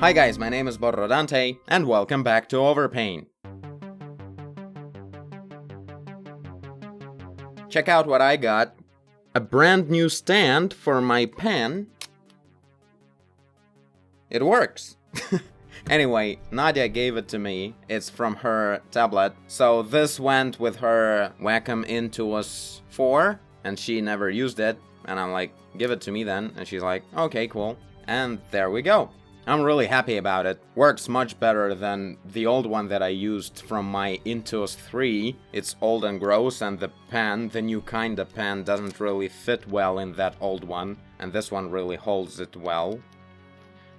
Hi guys, my name is Borrodante, and welcome back to Overpaint. Check out what I got. A brand new stand for my pen. It works! Anyway, Nadia gave it to me. It's from her tablet. So this went with her Wacom Intuos 4, and she never used it. And I'm like, give it to me then. And she's like, okay, cool. And there we go. I'm really happy about it. Works much better than the old one that I used from my Intuos 3. It's old and gross, and the pen, the new kind of pen, doesn't really fit well in that old one. And this one really holds it well.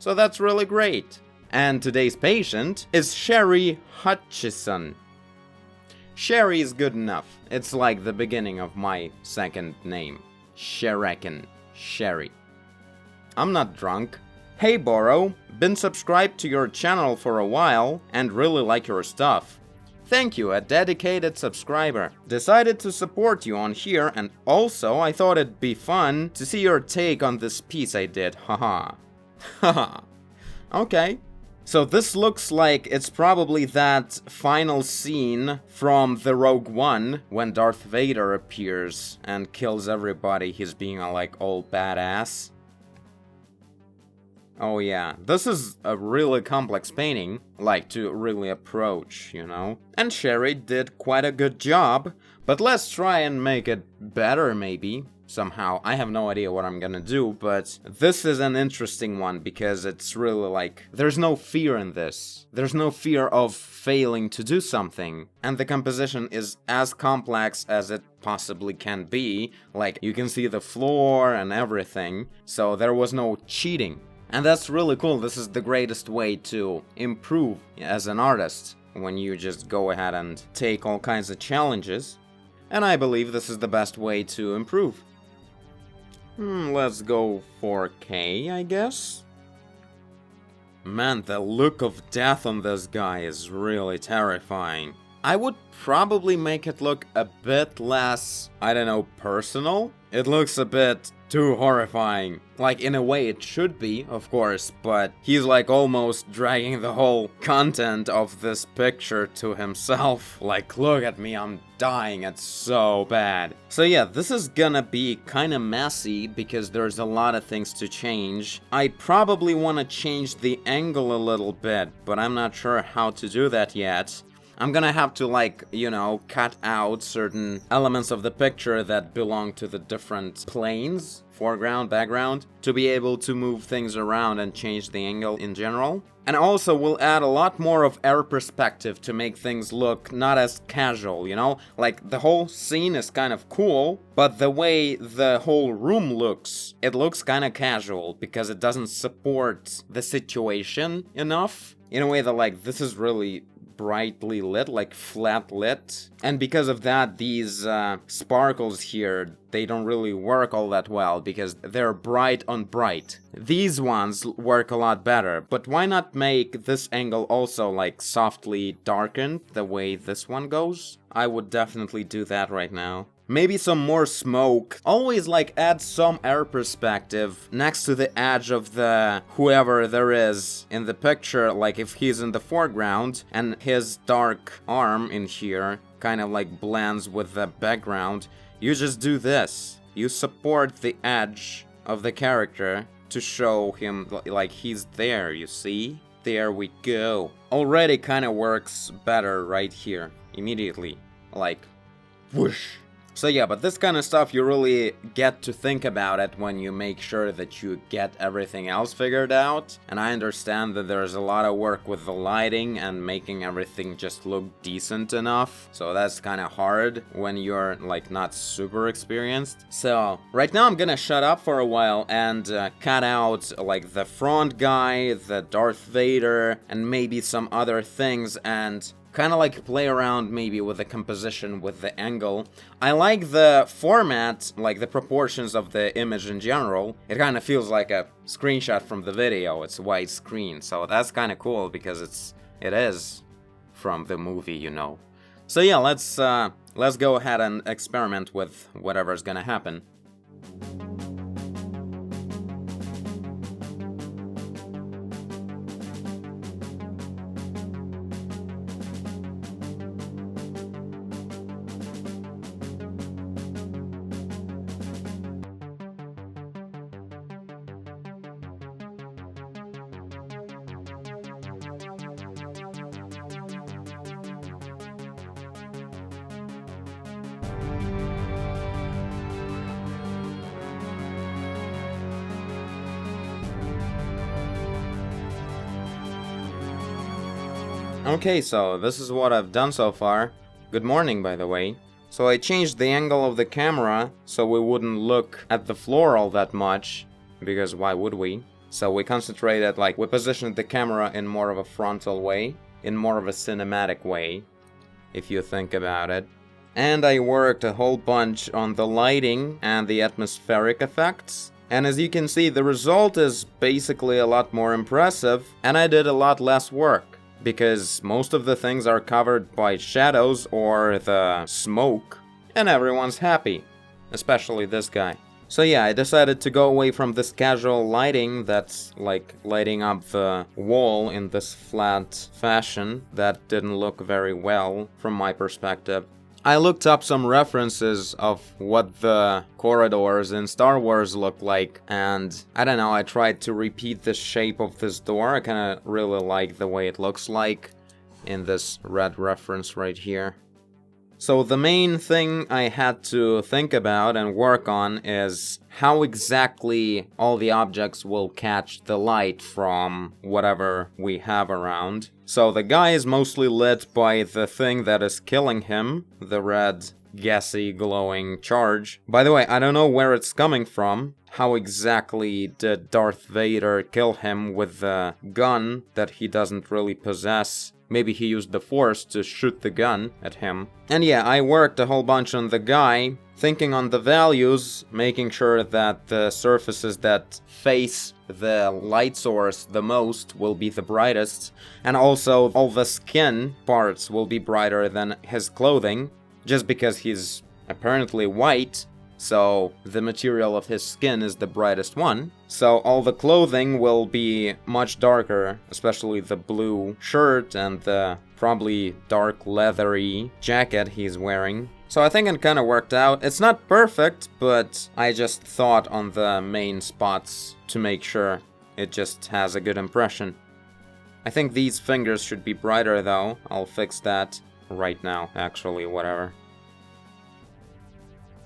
So that's really great. And today's patient is Sherry Hutchison. Sherry is good enough. It's like the beginning of my second name. Sherrekin. Sherry. I'm not drunk. Hey Boro, been subscribed to your channel for a while and really like your stuff. Thank you, a dedicated subscriber. Decided to support you on here, and also I thought it'd be fun to see your take on this piece I did, haha. Haha. Okay. So this looks like it's probably that final scene from the Rogue One when Darth Vader appears and kills everybody. He's being like all badass. Oh yeah, this is a really complex painting, like to really approach, you know? And Sherry did quite a good job, but let's try and make it better maybe, somehow. I have no idea what I'm gonna do, but this is an interesting one because it's really like, there's no fear in this. There's no fear of failing to do something, and the composition is as complex as it possibly can be. Like, you can see the floor and everything, so there was no cheating. And that's really cool. This is the greatest way to improve as an artist, when you just go ahead and take all kinds of challenges. And I believe this is the best way to improve. Let's go 4K, I guess? Man, the look of death on this guy is really terrifying. I would probably make it look a bit less, I don't know, personal? It looks a bit too horrifying. Like, in a way it should be, of course, but he's like almost dragging the whole content of this picture to himself. Like, look at me, I'm dying, it's so bad. So yeah, this is gonna be kinda messy because there's a lot of things to change. I probably wanna change the angle a little bit, but I'm not sure how to do that yet. I'm gonna have to, like, you know, cut out certain elements of the picture that belong to the different planes, foreground, background, to be able to move things around and change the angle in general. And also we'll add a lot more of air perspective to make things look not as casual, you know? Like, the whole scene is kind of cool, but the way the whole room looks, it looks kind of casual because it doesn't support the situation enough. In a way that, like, this is really brightly lit, like flat lit, and because of that these sparkles here, they don't really work all that well because they're bright on bright. These ones work a lot better, but why not make this angle also like softly darkened the way this one goes? I would definitely do that right now. Maybe some more smoke. Always like add some air perspective next to the edge of the whoever there is in the picture, like if he's in the foreground and his dark arm in here kind of like blends with the background. You just do this. You support the edge of the character to show him like he's there, you see? There we go. Already kind of works better right here, immediately. Like, whoosh. So yeah, but this kind of stuff you really get to think about it when you make sure that you get everything else figured out. And I understand that there's a lot of work with the lighting and making everything just look decent enough. So that's kind of hard when you're like not super experienced. So right now I'm gonna shut up for a while and cut out like the front guy, the Darth Vader, and maybe some other things, and kind of like play around maybe with the composition, with the angle. I like the format, like the proportions of the image in general. It kind of feels like a screenshot from the video. It's widescreen, so that's kind of cool because it is from the movie, you know. So yeah, let's go ahead and experiment with whatever's gonna happen. Okay, so this is what I've done so far. Good morning, by the way. So I changed the angle of the camera so we wouldn't look at the floor all that much, because why would we? So we concentrated, we positioned the camera in more of a frontal way, in more of a cinematic way, if you think about it. And I worked a whole bunch on the lighting and the atmospheric effects. And as you can see, the result is basically a lot more impressive, and I did a lot less work. Because most of the things are covered by shadows or the smoke, and everyone's happy. Especially this guy. So yeah, I decided to go away from this casual lighting that's like lighting up the wall in this flat fashion that didn't look very well from my perspective. I looked up some references of what the corridors in Star Wars look like, and I don't know, I tried to repeat the shape of this door. I kinda really like the way it looks like in this red reference right here. So the main thing I had to think about and work on is how exactly all the objects will catch the light from whatever we have around. So the guy is mostly lit by the thing that is killing him, the red, gassy, glowing charge. By the way, I don't know where it's coming from. How exactly did Darth Vader kill him with the gun that he doesn't really possess? Maybe he used the Force to shoot the gun at him. And yeah, I worked a whole bunch on the guy, thinking on the values, making sure that the surfaces that face the light source the most will be the brightest, and also all the skin parts will be brighter than his clothing, just because he's apparently white. So the material of his skin is the brightest one. So all the clothing will be much darker, especially the blue shirt and the probably dark leathery jacket he's wearing. So I think it kind of worked out. It's not perfect, but I just thought on the main spots to make sure it just has a good impression. I think these fingers should be brighter though. I'll fix that right now, actually, whatever.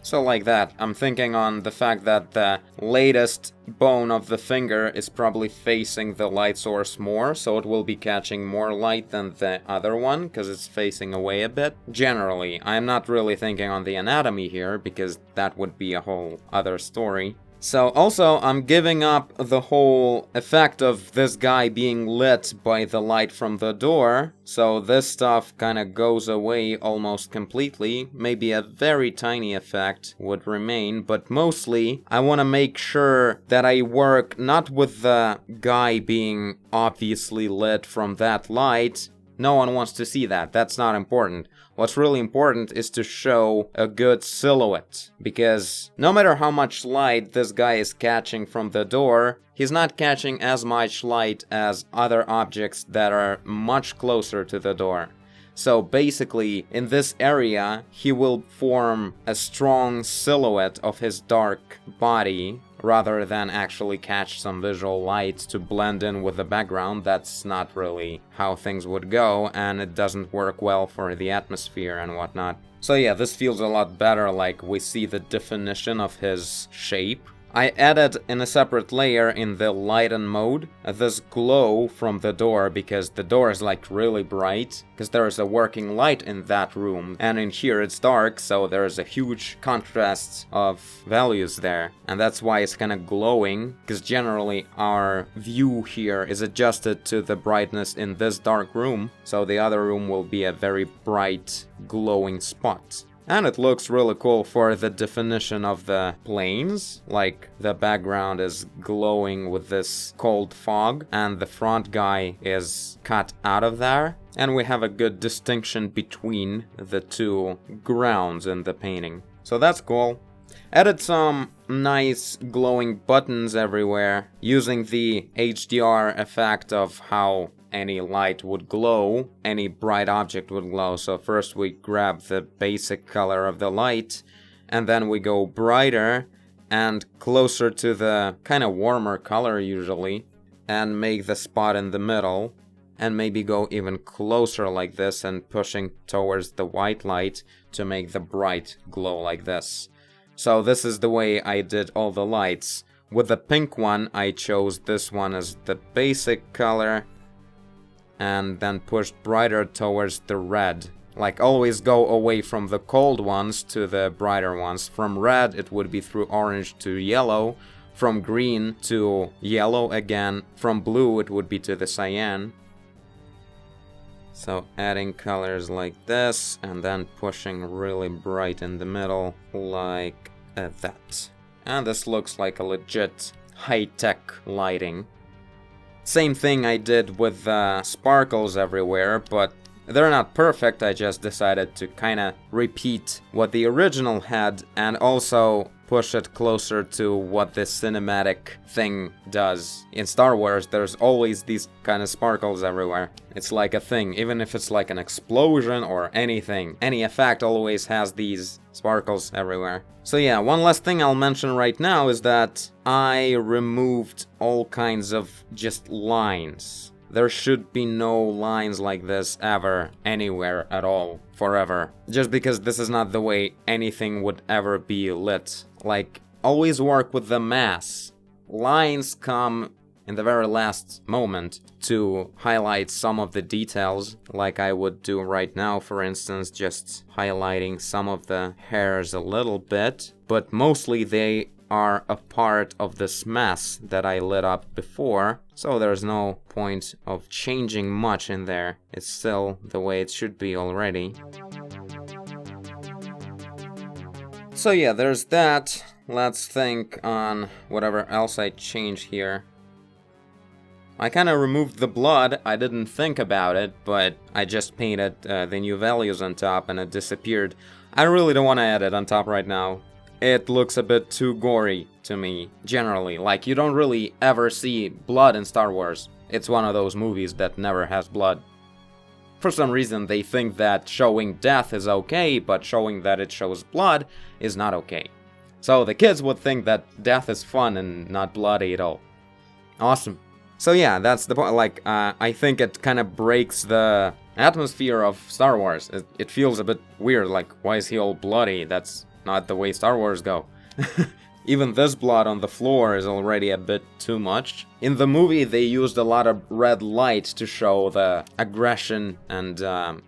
So like that, I'm thinking on the fact that the latest bone of the finger is probably facing the light source more, so it will be catching more light than the other one, because it's facing away a bit. Generally, I'm not really thinking on the anatomy here, because that would be a whole other story. So also, I'm giving up the whole effect of this guy being lit by the light from the door, so this stuff kind of goes away almost completely. Maybe a very tiny effect would remain, but mostly I want to make sure that I work not with the guy being obviously lit from that light. No one wants to see that, that's not important. What's really important is to show a good silhouette, because no matter how much light this guy is catching from the door, he's not catching as much light as other objects that are much closer to the door. So basically, in this area, he will form a strong silhouette of his dark body, rather than actually catch some visual light to blend in with the background. That's not really how things would go, and it doesn't work well for the atmosphere and whatnot. So yeah, this feels a lot better, like we see the definition of his shape. I added in a separate layer in the lighten mode this glow from the door, because the door is like really bright, because there is a working light in that room, and in here it's dark, so there's a huge contrast of values there, and that's why it's kind of glowing, because generally our view here is adjusted to the brightness in this dark room, so the other room will be a very bright glowing spot. And it looks really cool for the definition of the planes, like the background is glowing with this cold fog, and the front guy is cut out of there, and we have a good distinction between the two grounds in the painting. So that's cool. Added some nice glowing buttons everywhere, using the HDR effect of how any light would glow, any bright object would glow. So first we grab the basic color of the light, and then we go brighter and closer to the kind of warmer color usually, and make the spot in the middle, and maybe go even closer like this and pushing towards the white light to make the bright glow like this. So this is the way I did all the lights. With the pink one, I chose this one as the basic color, and then pushed brighter towards the red. Like, always go away from the cold ones to the brighter ones. From red, it would be through orange to yellow. From green to yellow again. From blue, it would be to the cyan. So adding colors like this, and then pushing really bright in the middle, like that. And this looks like a legit high-tech lighting. Same thing I did with sparkles everywhere, but they're not perfect. I just decided to kinda repeat what the original had, and also push it closer to what the cinematic thing does. In Star Wars, there's always these kind of sparkles everywhere. It's like a thing, even if it's like an explosion or anything. Any effect always has these sparkles everywhere. So yeah, one last thing I'll mention right now is that I removed all kinds of just lines. There should be no lines like this ever, anywhere at all, forever. Just because this is not the way anything would ever be lit. Like, always work with the mass. Lines come in the very last moment to highlight some of the details, like I would do right now, for instance, just highlighting some of the hairs a little bit. But mostly they are a part of this mess that I lit up before, so there's no point of changing much in there. It's still the way it should be already. So yeah, there's that. Let's think on whatever else I change here. I kind of removed the blood. I didn't think about it, but I just painted the new values on top and it disappeared. I really don't want to add it on top right now. It looks a bit too gory to me, generally. Like, you don't really ever see blood in Star Wars. It's one of those movies that never has blood. For some reason, they think that showing death is okay, but showing that it shows blood is not okay. So the kids would think that death is fun and not bloody at all. Awesome. So yeah, that's the point. Like, I think it kind of breaks the atmosphere of Star Wars. It feels a bit weird, like, why is he all bloody? That's not the way Star Wars go. Even this blood on the floor is already a bit too much. In the movie, they used a lot of red light to show the aggression and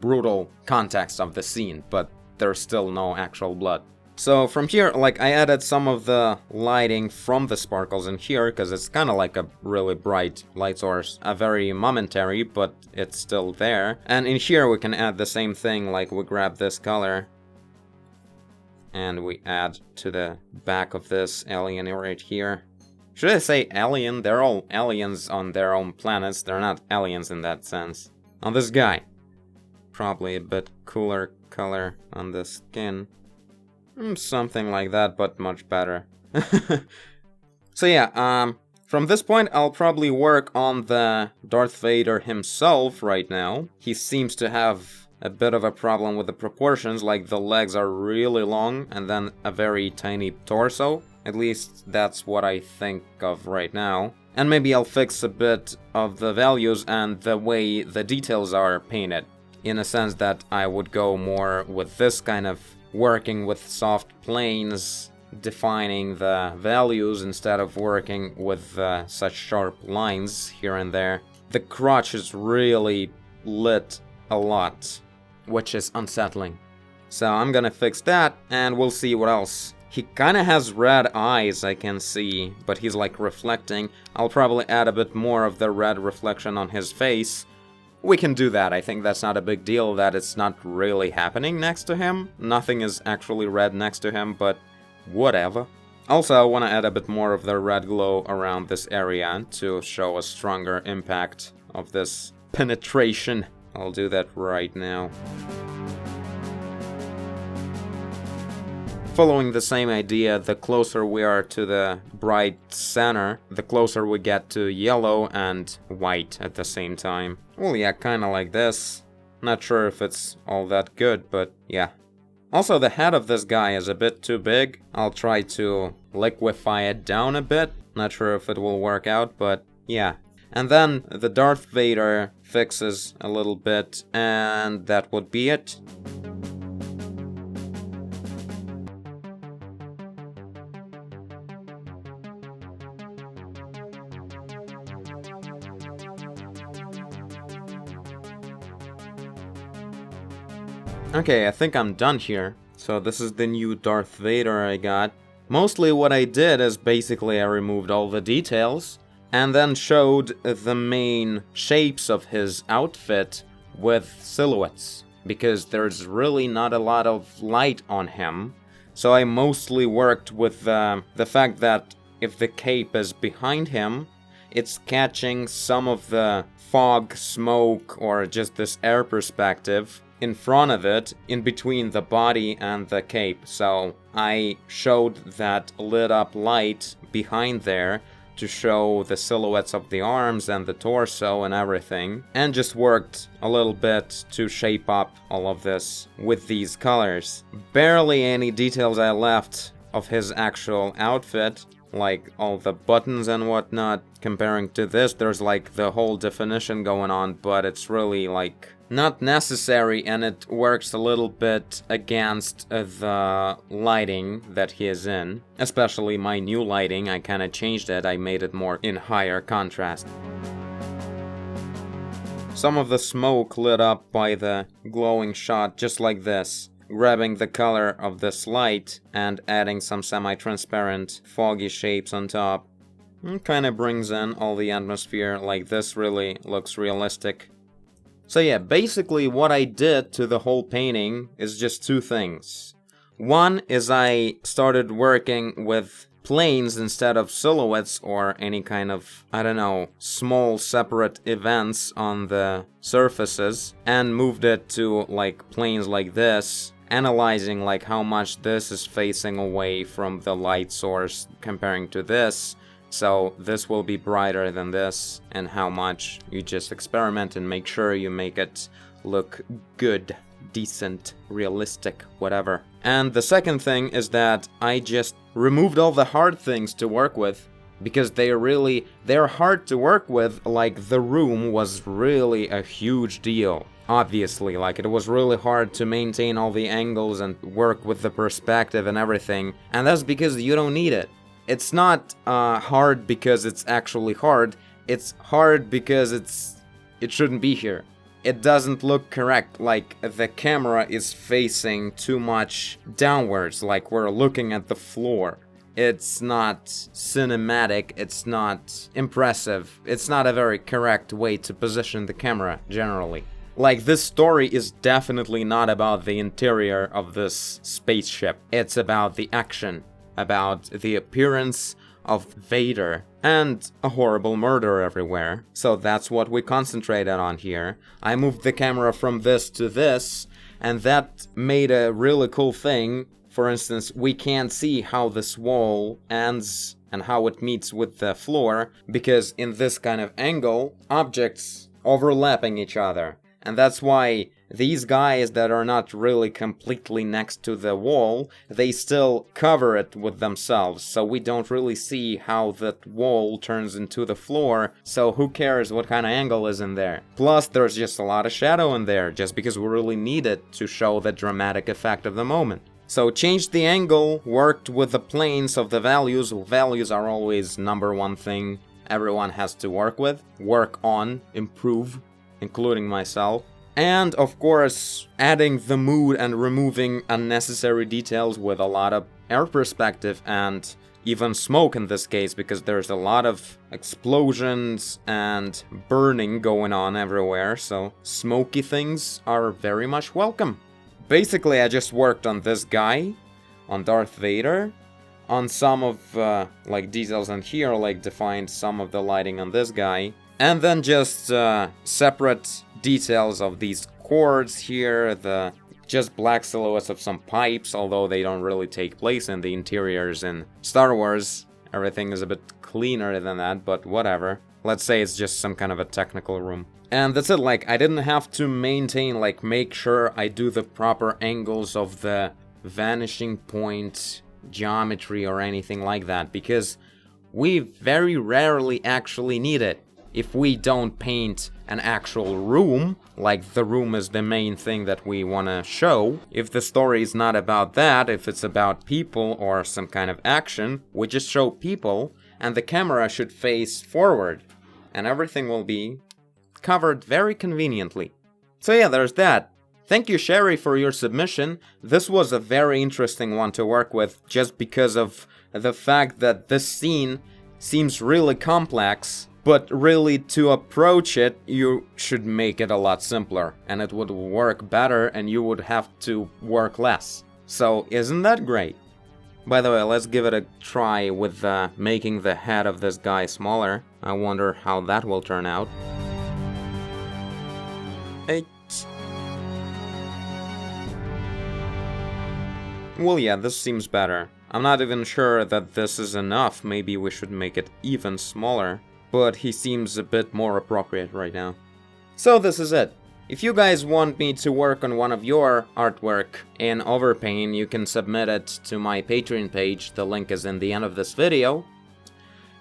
brutal context of the scene, but there's still no actual blood. So from here, like, I added some of the lighting from the sparkles in here, because it's kind of like a really bright light source. A very momentary, but it's still there. And in here we can add the same thing, like we grab this color and we add to the back of this alien right here. Should I say alien? They're all aliens on their own planets. They're not aliens in that sense. On this guy. Probably a bit cooler color on the skin. Something like that, but much better. So yeah, from this point I'll probably work on the Darth Vader himself right now. He seems to have a bit of a problem with the proportions, like the legs are really long and then a very tiny torso. At least that's what I think of right now. And maybe I'll fix a bit of the values and the way the details are painted. In a sense that I would go more with this kind of working with soft planes, defining the values instead of working with such sharp lines here and there. The crotch is really lit a lot, which is unsettling. So I'm gonna fix that, and we'll see what else. He kinda has red eyes, I can see, but he's like reflecting. I'll probably add a bit more of the red reflection on his face. We can do that. I think that's not a big deal that it's not really happening next to him. Nothing is actually red next to him, but whatever. Also, I want to add a bit more of the red glow around this area to show a stronger impact of this penetration. I'll do that right now. Following the same idea, the closer we are to the bright center, the closer we get to yellow and white at the same time. Well, yeah, kinda like this. Not sure if it's all that good, but yeah. Also, the head of this guy is a bit too big. I'll try to liquefy it down a bit. Not sure if it will work out, but yeah. And then the Darth Vader fixes a little bit, and that would be it. Okay, I think I'm done here. So this is the new Darth Vader I got. Mostly what I did is basically I removed all the details and then showed the main shapes of his outfit with silhouettes, because there's really not a lot of light on him. So I mostly worked with the fact that if the cape is behind him, it's catching some of the fog, smoke, or just this air perspective in front of it, in between the body and the cape. So I showed that lit up light behind there to show the silhouettes of the arms and the torso and everything, and just worked a little bit to shape up all of this with these colors. Barely any details I left of his actual outfit, like all the buttons and whatnot. Comparing to this, there's like the whole definition going on, but it's really like not necessary, and it works a little bit against the lighting that he is in. Especially my new lighting, I kinda changed it, I made it more in higher contrast. Some of the smoke lit up by the glowing shot, just like this. Grabbing the color of this light and adding some semi-transparent foggy shapes on top. It kind of brings in all the atmosphere, like this really looks realistic. So yeah, basically what I did to the whole painting is just two things. One is I started working with planes instead of silhouettes or any kind of, I don't know, small separate events on the surfaces, and moved it to like planes like this, analyzing like how much this is facing away from the light source comparing to this. So this will be brighter than this, and how much you just experiment and make sure you make it look good, decent, realistic, whatever. And the second thing is that I just removed all the hard things to work with, because they're hard to work with. Like the room was really a huge deal. Obviously, like it was really hard to maintain all the angles and work with the perspective and everything, and that's because you don't need it. It's not hard because it's actually hard, it's hard because it shouldn't be here. It doesn't look correct, like the camera is facing too much downwards, like we're looking at the floor. It's not cinematic, it's not impressive, it's not a very correct way to position the camera, generally. Like, this story is definitely not about the interior of this spaceship, it's about the action, about the appearance of Vader, and a horrible murder everywhere. So that's what we concentrated on here. I moved the camera from this to this, and that made a really cool thing. For instance, we can't see how this wall ends and how it meets with the floor, because in this kind of angle, objects overlapping each other. And that's why these guys that are not really completely next to the wall, they still cover it with themselves, so we don't really see how that wall turns into the floor, so who cares what kind of angle is in there. Plus, there's just a lot of shadow in there, just because we really need it to show the dramatic effect of the moment. So changed the angle, worked with the planes of the values. Values are always number one thing everyone has to work with, work on, improve, including myself. And of course, adding the mood and removing unnecessary details with a lot of air perspective and even smoke in this case, because there's a lot of explosions and burning going on everywhere, so smoky things are very much welcome. Basically, I just worked on this guy, on Darth Vader, on some of like details in here, like defined some of the lighting on this guy, and then just separate details of these cords here, the just black silhouettes of some pipes, although they don't really take place in the interiors in Star Wars. Everything is a bit cleaner than that, but whatever. Let's say it's just some kind of a technical room. And that's it, like, I didn't have to maintain, like, make sure I do the proper angles of the vanishing point geometry or anything like that, because we very rarely actually need it. If we don't paint an actual room, like the room is the main thing that we want to show, if the story is not about that, if it's about people or some kind of action, we just show people, and the camera should face forward, and everything will be covered very conveniently. So yeah, there's that. Thank you, Sherry, for your submission. This was a very interesting one to work with, just because of the fact that this scene seems really complex, but really to approach it, you should make it a lot simpler, and it would work better, and you would have to work less. So, isn't that great? By the way, let's give it a try with making the head of this guy smaller. I wonder how that will turn out. Well, yeah, this seems better. I'm not even sure that this is enough. Maybe we should make it even smaller. But he seems a bit more appropriate right now. So this is it. If you guys want me to work on one of your artwork in Overpaint, you can submit it to my Patreon page. The link is in the end of this video.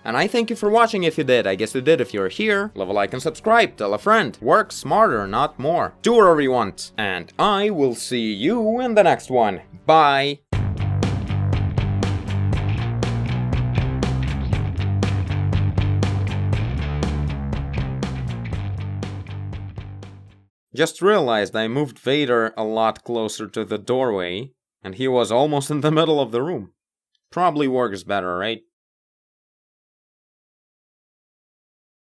And I thank you for watching if you did. I guess you did if you're here. Leave a like and subscribe. Tell a friend. Work smarter, not more. Do whatever you want. And I will see you in the next one. Bye. Just realized I moved Vader a lot closer to the doorway, and he was almost in the middle of the room. Probably works better, right?